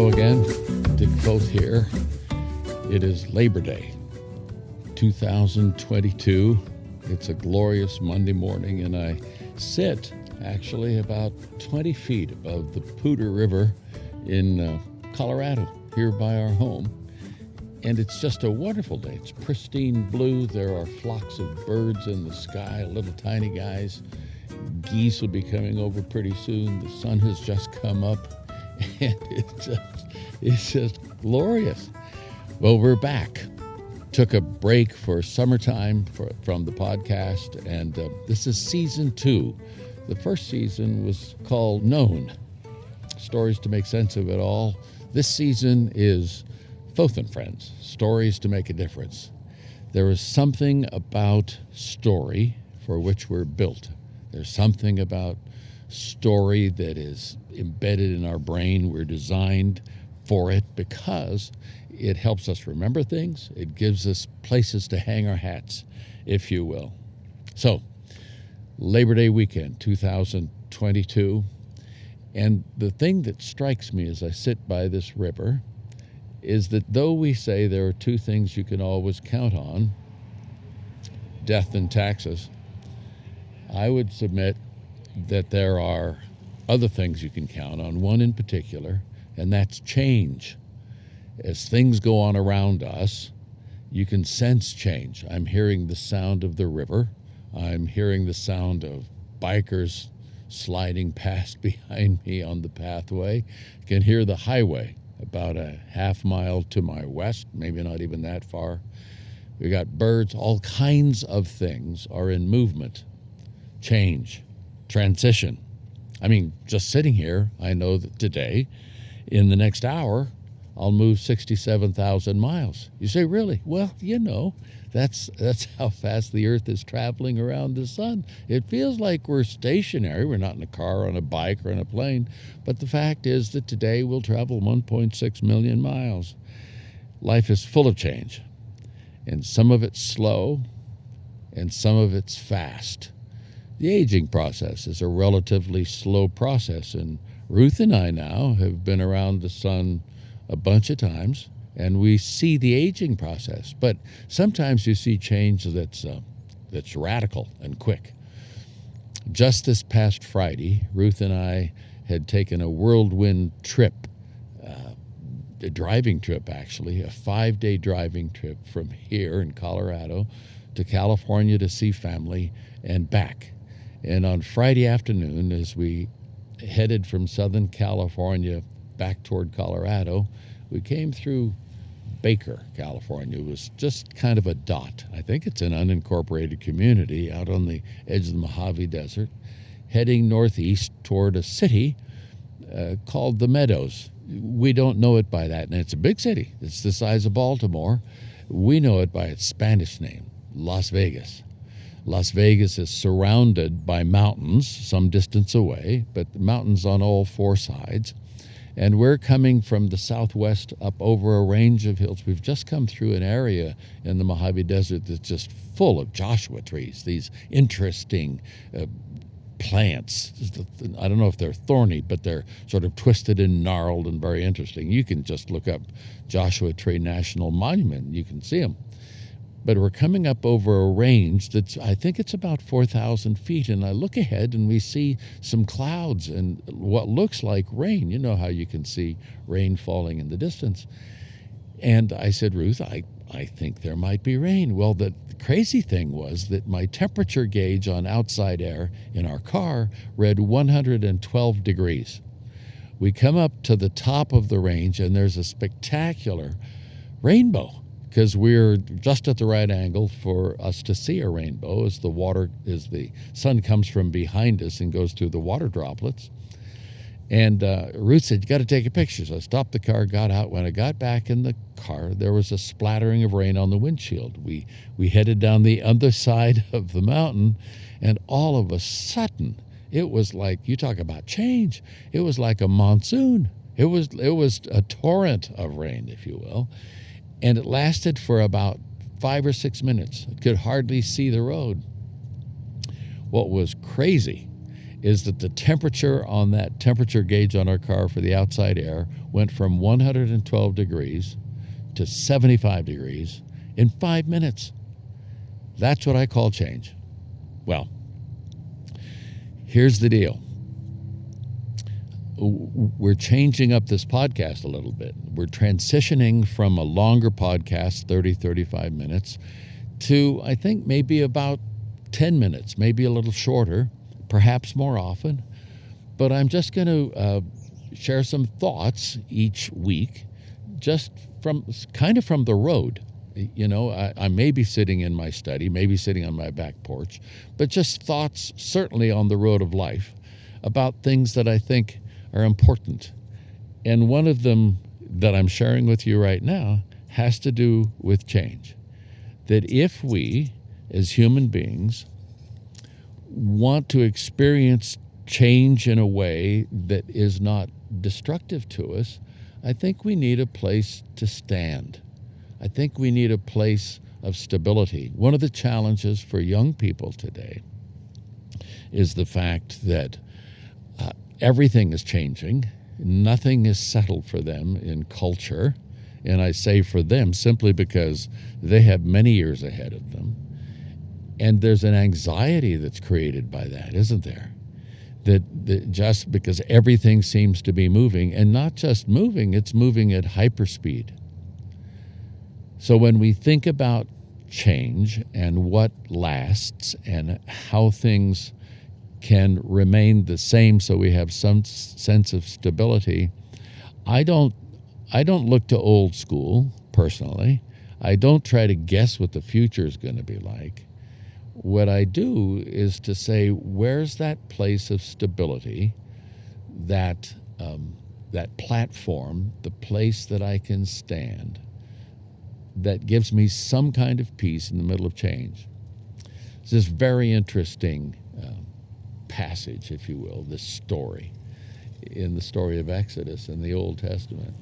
Hello again, Dick Foth here. It is Labor Day, 2022. It's a glorious Monday morning, and I sit actually about 20 feet above the Poudre River in Colorado, here by our home. And it's just a wonderful day. It's pristine blue. There are flocks of birds in the sky, little tiny guys. Geese will be coming over pretty soon. The sun has just come up, and it's just glorious. Well, we're back. Took a break for summertime from the podcast, and this is season 2. The first season was called Known, Stories to Make Sense of It All. This season is Foth and Friends, Stories to Make a Difference. There is something about story for which we're built. There's something about story that is embedded in our brain. We're designed for it because it helps us remember things. It gives us places to hang our hats, if you will. So, Labor Day weekend, 2022. And the thing that strikes me as I sit by this river is that though we say there are two things you can always count on, death and taxes, I would submit that there are other things you can count on, one in particular, and that's change. As things go on around us, you can sense change. I'm hearing the sound of the river. I'm hearing the sound of bikers sliding past behind me on the pathway. I can hear the highway about a half mile to my west, maybe not even that far. We got birds, all kinds of things are in movement, change, transition. I mean, just sitting here, I know that today, in the next hour, I'll move 67,000 miles. You say, really? Well, you know, that's how fast the Earth is traveling around the sun. It feels like we're stationary. We're not in a car, on a bike, or in a plane. But the fact is that today we'll travel 1.6 million miles. Life is full of change. And some of it's slow, and some of it's fast. The aging process is a relatively slow process. And Ruth and I now have been around the sun a bunch of times, and we see the aging process. But sometimes you see change that's radical and quick. Just this past Friday, Ruth and I had taken a whirlwind trip, a driving trip actually, a 5-day driving trip from here in Colorado to California to see family and back. And on Friday afternoon, as we headed from Southern California back toward Colorado, we came through Baker, California. It was just kind of a dot. I think it's an unincorporated community out on the edge of the Mojave Desert, heading northeast toward a city called The Meadows. We don't know it by that, and it's a big city. It's the size of Baltimore. We know it by its Spanish name, Las Vegas. Las Vegas is surrounded by mountains some distance away, but the mountains on all four sides. And we're coming from the southwest up over a range of hills. We've just come through an area in the Mojave Desert that's just full of Joshua trees, these interesting plants. I don't know if they're thorny, but they're sort of twisted and gnarled and very interesting. You can just look up Joshua Tree National Monument, and you can see them. But we're coming up over a range that's, I think it's about 4,000 feet, and I look ahead and we see some clouds and what looks like rain. You know how you can see rain falling in the distance. And I said, Ruth, I think there might be rain. Well, the crazy thing was that my temperature gauge on outside air in our car read 112 degrees. We come up to the top of the range, and there's a spectacular rainbow, because we're just at the right angle for us to see a rainbow as the sun comes from behind us and goes through the water droplets. And Ruth said, you got to take a picture. So I stopped the car, got out. When I got back in the car, there was a splattering of rain on the windshield. We headed down the other side of the mountain, and all of a sudden, it was like, you talk about change, it was like a monsoon. It was a torrent of rain, if you will. And it lasted for about 5 or 6 minutes. I could hardly see the road. What was crazy is that the temperature on that temperature gauge on our car for the outside air went from 112 degrees to 75 degrees in 5 minutes. That's what I call change. Well, here's the deal. We're changing up this podcast a little bit. We're transitioning from a longer podcast, 30, 35 minutes, to I think maybe about 10 minutes, maybe a little shorter, perhaps more often. But I'm just going to share some thoughts each week, just from the road. You know, I may be sitting in my study, maybe sitting on my back porch, but just thoughts certainly on the road of life about things that I think are important. And one of them that I'm sharing with you right now has to do with change. That if we, as human beings, want to experience change in a way that is not destructive to us, I think we need a place to stand. I think we need a place of stability. One of the challenges for young people today is the fact that everything is changing. Nothing is settled for them in culture. And I say for them simply because they have many years ahead of them. And there's an anxiety that's created by that, isn't there? That just because everything seems to be moving, and not just moving, it's moving at hyperspeed. So when we think about change and what lasts and how things can remain the same so we have some sense of stability, I don't look to old school personally. I don't try to guess what the future is going to be like. What I do is to say, where's that place of stability, that platform, the place that I can stand, that gives me some kind of peace in the middle of change. It's this very interesting passage, if you will, this story in the story of Exodus in the Old Testament,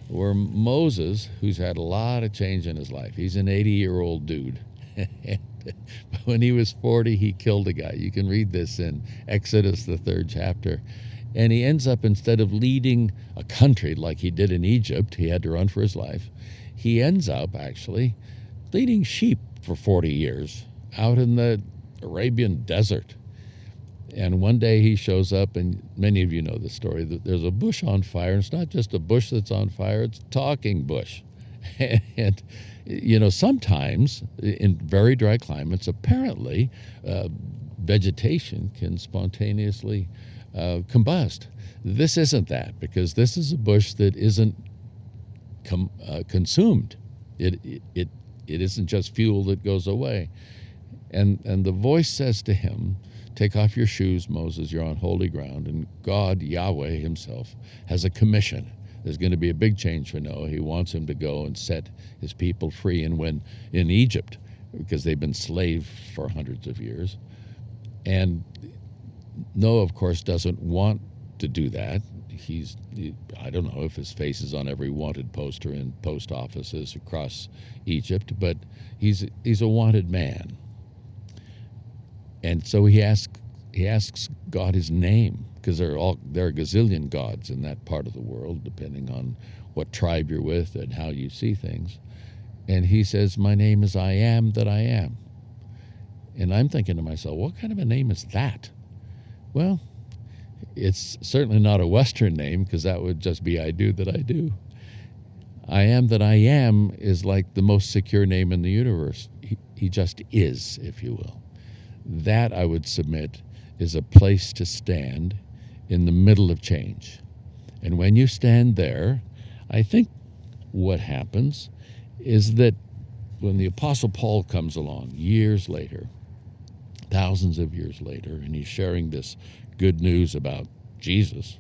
where Moses, who's had a lot of change in his life, he's an 80-year-old dude. When he was 40, he killed a guy. You can read this in Exodus, the 3rd chapter. And he ends up, instead of leading a country like he did in Egypt, he had to run for his life, he ends up actually leading sheep for 40 years out in the Arabian desert. And one day he shows up, and many of you know the story, that there's a bush on fire. And it's not just a bush that's on fire, it's a talking bush. And, you know, sometimes in very dry climates, apparently vegetation can spontaneously combust. This isn't that, because this is a bush that isn't consumed. It isn't just fuel that goes away. And the voice says to him, "Take off your shoes, Moses, you're on holy ground." And God, Yahweh himself, has a commission. There's going to be a big change for Noah. He wants him to go and set his people free. And when in Egypt, because they've been slaves for hundreds of years. And Noah, of course, doesn't want to do that. I don't know if his face is on every wanted poster in post offices across Egypt, but he's a wanted man. And so he asks God his name, because there are a gazillion gods in that part of the world, depending on what tribe you're with and how you see things. And he says, "My name is I am that I am." And I'm thinking to myself, what kind of a name is that? Well, it's certainly not a Western name, because that would just be I do that I do. I am that I am is like the most secure name in the universe. He just is, if you will. That, I would submit, is a place to stand in the middle of change. And when you stand there, I think what happens is that when the Apostle Paul comes along years later, thousands of years later, and he's sharing this good news about Jesus,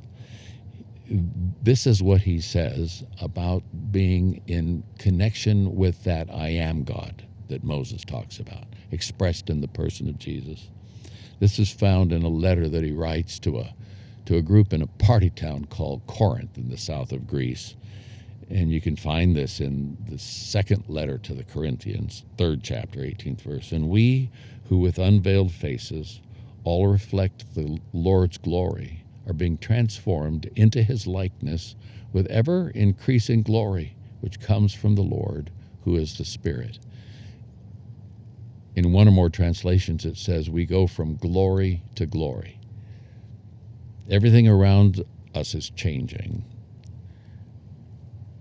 this is what he says about being in connection with that I am God that Moses talks about, expressed in the person of Jesus. This is found in a letter that he writes to a group in a party town called Corinth in the south of Greece. And you can find this in the 2nd letter to the Corinthians, 3rd chapter, 18th verse. "And we who with unveiled faces all reflect the Lord's glory, are being transformed into his likeness with ever increasing glory, which comes from the Lord, who is the Spirit. In one or more translations, it says we go from glory to glory. Everything around us is changing.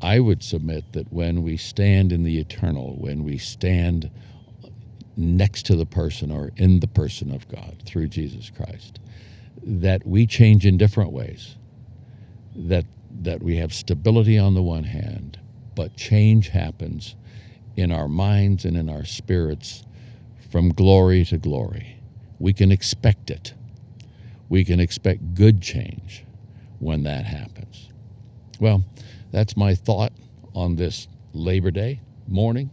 I would submit that when we stand in the eternal, when we stand next to the person or in the person of God through Jesus Christ, that we change in different ways, that we have stability on the one hand, but change happens in our minds and in our spirits from glory to glory. We can expect it. We can expect good change when that happens. Well, that's my thought on this Labor Day morning,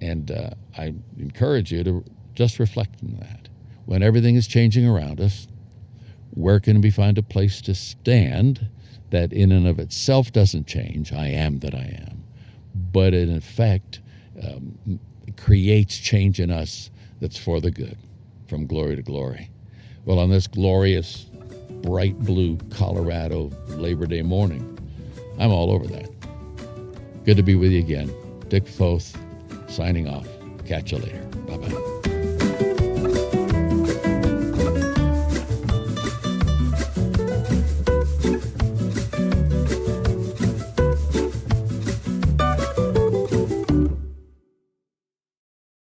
and I encourage you to just reflect on that. When everything is changing around us, where can we find a place to stand that in and of itself doesn't change? I am that I am. But in effect, creates change in us that's for the good, from glory to glory. Well, on this glorious, bright blue Colorado Labor Day morning, I'm all over that. Good to be with you again. Dick Foth, signing off. Catch you later. Bye-bye.